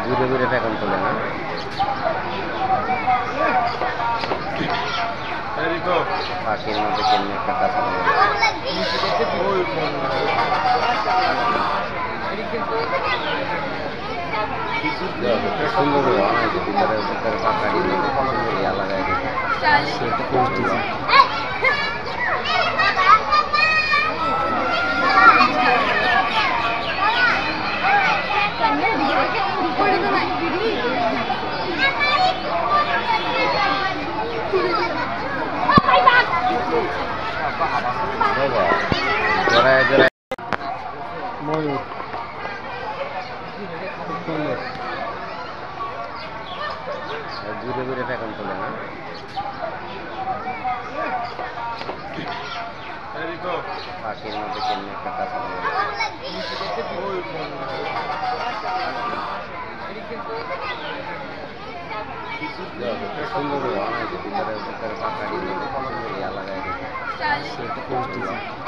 ঘুরে ঘুরে ফেকন তোলে না পাখির মধ্যে কেমনি একটা কাজ করে সুন্দর ভিতরে ভিতরে পাখা দিয়ে সুন্দর ইয়া লাগাই সেটা পোস্ট দিয়েছে জোড়ায় জোড়ায় ময়ূর খুব সুন্দর ঘুরে ঘুরে ফেকন তোলে না পাখির মধ্যে কেমনি একটা কাজ করে সুন্দর ভিতরে ভিতরে পাখা দিয়ে সুন্দর ইয়া লাগাই সেটা পোস্ট দিয়েছে